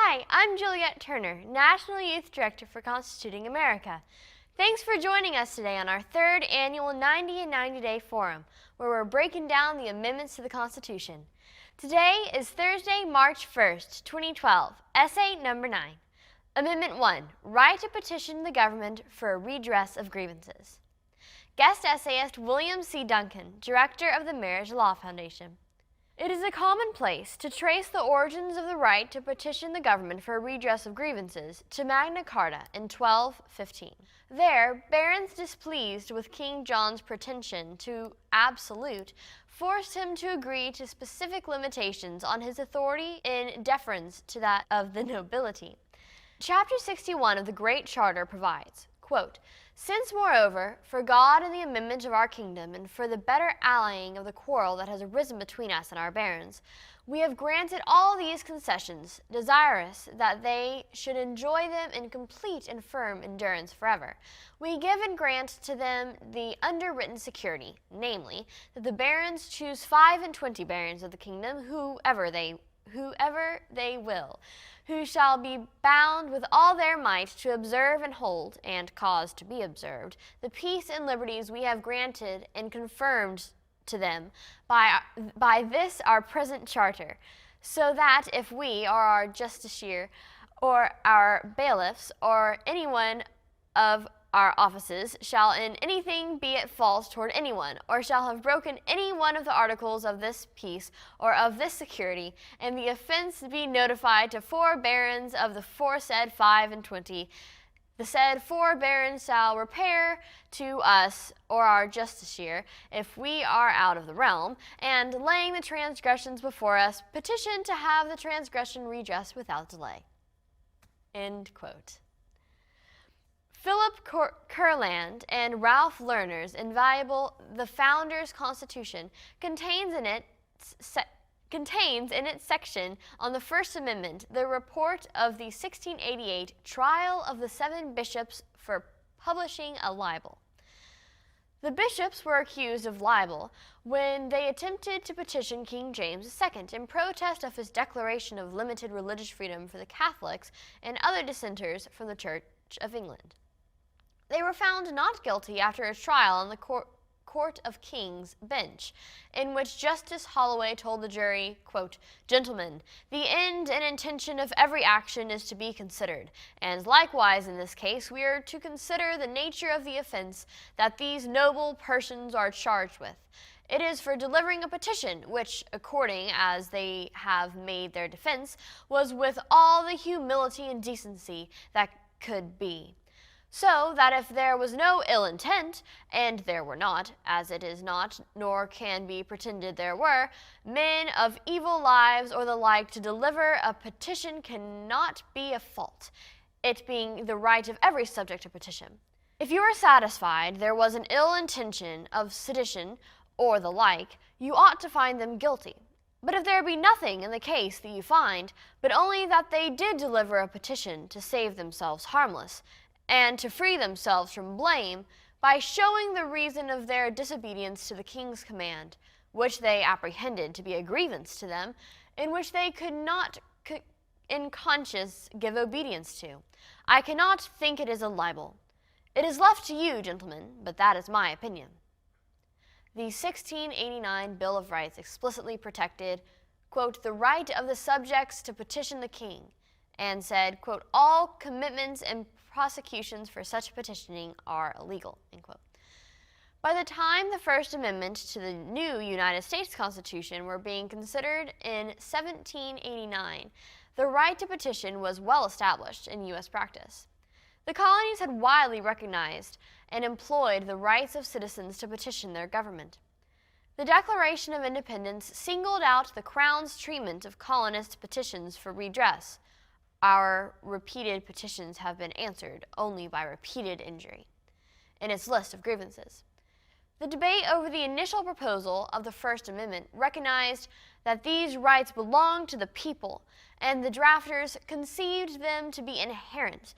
Hi, I'm Juliet Turner, National Youth Director for Constituting America. Thanks for joining us today on our third annual 90 in 90 Day Forum, where we're breaking down the amendments to the Constitution. Today is Thursday, March 1st, 2012, Essay Number 9. Amendment 1, Right to Petition the Government for a Redress of Grievances. Guest essayist William C. Duncan, Director of the Marriage Law Foundation. It is a commonplace to trace the origins of the right to petition the government for a redress of grievances to Magna Carta in 1215. There, barons displeased with King John's pretension to absolute forced him to agree to specific limitations on his authority in deference to that of the nobility. Chapter 61 of the Great Charter provides, quote, "Since, moreover, for God and the amendment of our kingdom, and for the better allaying of the quarrel that has arisen between us and our barons, we have granted all these concessions, desirous that they should enjoy them in complete and firm endurance forever. We give and grant to them the underwritten security, namely, that the barons choose 25 barons of the kingdom, whoever they will, who shall be bound with all their might to observe and hold, and cause to be observed, the peace and liberties we have granted and confirmed to them by this our present charter, so that if we, or our justiciar, or our bailiffs, or any one of our offices, shall in anything be at fault toward anyone, or shall have broken any one of the articles of this peace or of this security, and the offense be notified to 4 barons of the foresaid 25, the said 4 barons shall repair to us or our justiciar, if we are out of the realm, and laying the transgressions before us, petition to have the transgression redressed without delay." End quote. Philip Kurland and Ralph Lerner's invaluable The Founders' Constitution contains in its section on the First Amendment the report of the 1688 trial of the 7 bishops for publishing a libel. The bishops were accused of libel when they attempted to petition King James II in protest of his declaration of limited religious freedom for the Catholics and other dissenters from the Church of England. They were found not guilty after a trial on the Court of King's bench, in which Justice Holloway told the jury, quote, "Gentlemen, the end and intention of every action is to be considered, and likewise in this case we are to consider the nature of the offense that these noble persons are charged with. It is for delivering a petition, which, according as they have made their defense, was with all the humility and decency that could be. So that if there was no ill intent, and there were not, as it is not, nor can be pretended there were, men of evil lives or the like, to deliver a petition cannot be a fault, it being the right of every subject to petition. If you are satisfied there was an ill intention of sedition or the like, you ought to find them guilty. But if there be nothing in the case that you find, but only that they did deliver a petition to save themselves harmless, and to free themselves from blame, by showing the reason of their disobedience to the king's command, which they apprehended to be a grievance to them, in which they could not in conscience give obedience to, I cannot think it is a libel. It is left to you, gentlemen, but that is my opinion." The 1689 Bill of Rights explicitly protected, quote, "the right of the subjects to petition the king," and said, quote, "all commitments and prosecutions for such petitioning are illegal," end quote. By the time the First Amendment to the new United States Constitution were being considered in 1789, the right to petition was well established in U.S. practice. The colonies had widely recognized and employed the rights of citizens to petition their government. The Declaration of Independence singled out the Crown's treatment of colonists' petitions for redress. Our repeated petitions have been answered only by repeated injury, in its list of grievances. The debate over the initial proposal of the First Amendment recognized that these rights belonged to the people, and the drafters conceived them to be inherent,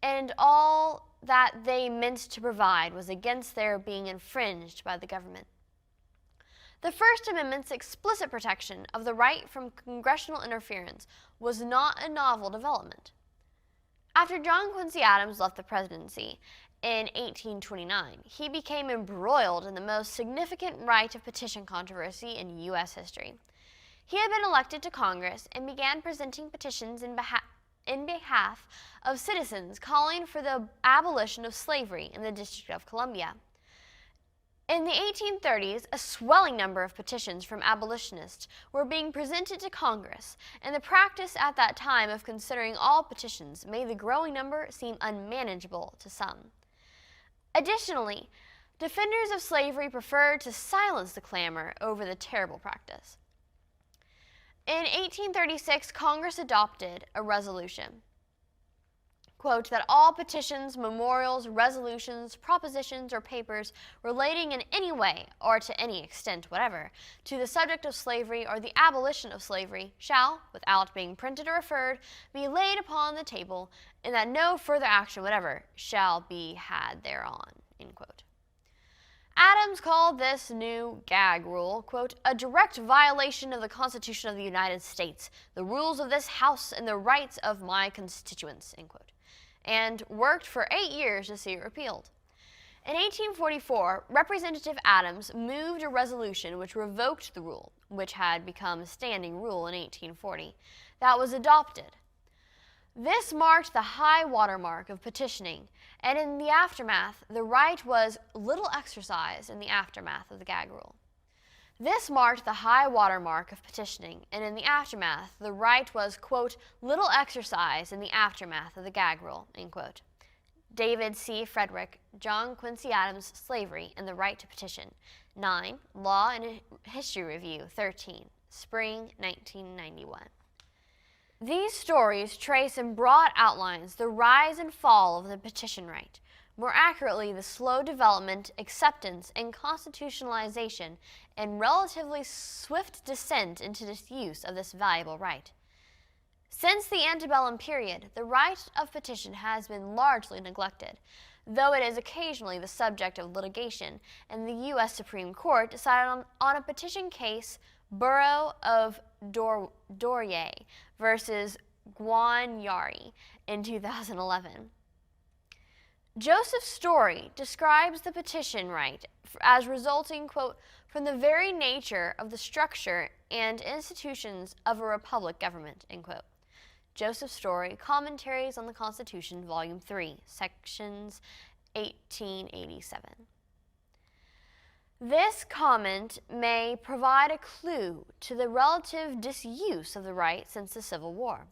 and all that they meant to provide was against their being infringed by the government. The First Amendment's explicit protection of the right from congressional interference was not a novel development. After John Quincy Adams left the presidency in 1829, he became embroiled in the most significant right of petition controversy in U.S. history. He had been elected to Congress and began presenting petitions in behalf of citizens calling for the abolition of slavery in the District of Columbia. In the 1830s, a swelling number of petitions from abolitionists were being presented to Congress, and the practice at that time of considering all petitions made the growing number seem unmanageable to some. Additionally, defenders of slavery preferred to silence the clamor over the terrible practice. In 1836, Congress adopted a resolution, quote, that all petitions, memorials, resolutions, propositions, or papers relating in any way or to any extent whatever to the subject of slavery or the abolition of slavery shall, without being printed or referred, be laid upon the table, and that no further action whatever shall be had thereon, end quote. Adams called this new gag rule, quote, a direct violation of the Constitution of the United States, the rules of this House, and the rights of my constituents, end quote, and worked for 8 years to see it repealed. In 1844, Representative Adams moved a resolution which revoked the rule, which had become a standing rule in 1840, that was adopted. This marked the high watermark of petitioning, and in the aftermath, the right was little exercised in the aftermath of the gag rule. This marked the high watermark of petitioning, and in the aftermath, the right was, quote, little exercised in the aftermath of the gag rule, end quote. David C. Frederick, John Quincy Adams, Slavery and the Right to Petition. 9. Law and History Review, 13. Spring, 1991. These stories trace in broad outlines the rise and fall of the petition right, more accurately the slow development, acceptance, and constitutionalization, and relatively swift descent into disuse of this valuable right. Since the antebellum period, the right of petition has been largely neglected, though it is occasionally the subject of litigation, and the U.S. Supreme Court decided on a petition case, Borough of Dorrier versus Guanyari in 2011. Joseph Story describes the petition right as resulting, quote, from the very nature of the structure and institutions of a republic government, end quote. Joseph Story, Commentaries on the Constitution, Volume 3, Sections 1887. This comment may provide a clue to the relative disuse of the right since the Civil War.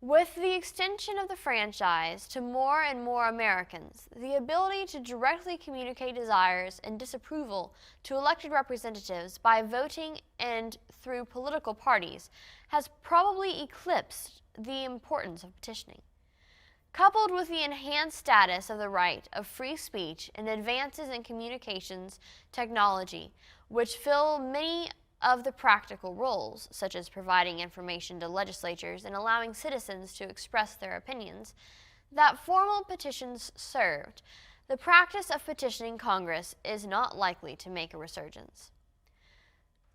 With the extension of the franchise to more and more Americans, the ability to directly communicate desires and disapproval to elected representatives by voting and through political parties has probably eclipsed the importance of petitioning. Coupled with the enhanced status of the right of free speech and advances in communications technology, which fill many of the practical roles, such as providing information to legislatures and allowing citizens to express their opinions, that formal petitions served, the practice of petitioning Congress is not likely to make a resurgence.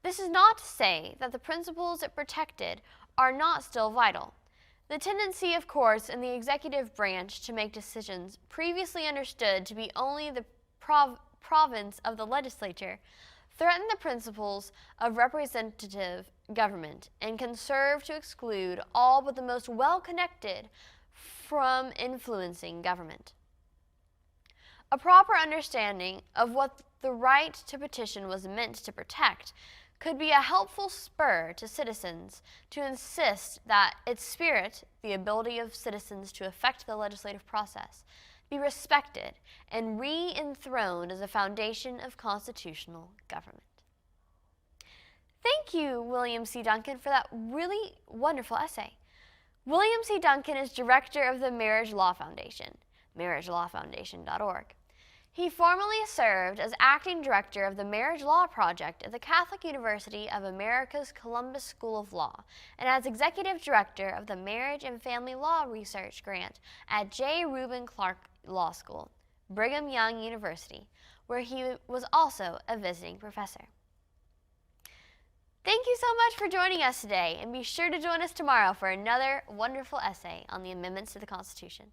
This is not to say that the principles it protected are not still vital. The tendency of courts in the executive branch to make decisions previously understood to be only the province of the legislature threaten the principles of representative government and can serve to exclude all but the most well-connected from influencing government. A proper understanding of what the right to petition was meant to protect could be a helpful spur to citizens to insist that its spirit, the ability of citizens to affect the legislative process, be respected and re-enthroned as a foundation of constitutional government. Thank you, William C. Duncan, for that really wonderful essay. William C. Duncan is director of the Marriage Law Foundation, marriagelawfoundation.org. He formerly served as acting director of the Marriage Law Project at the Catholic University of America's Columbus School of Law and as executive director of the Marriage and Family Law Research Grant at J. Reuben Clark Law School, Brigham Young University, where he was also a visiting professor. Thank you so much for joining us today, and be sure to join us tomorrow for another wonderful essay on the amendments to the Constitution.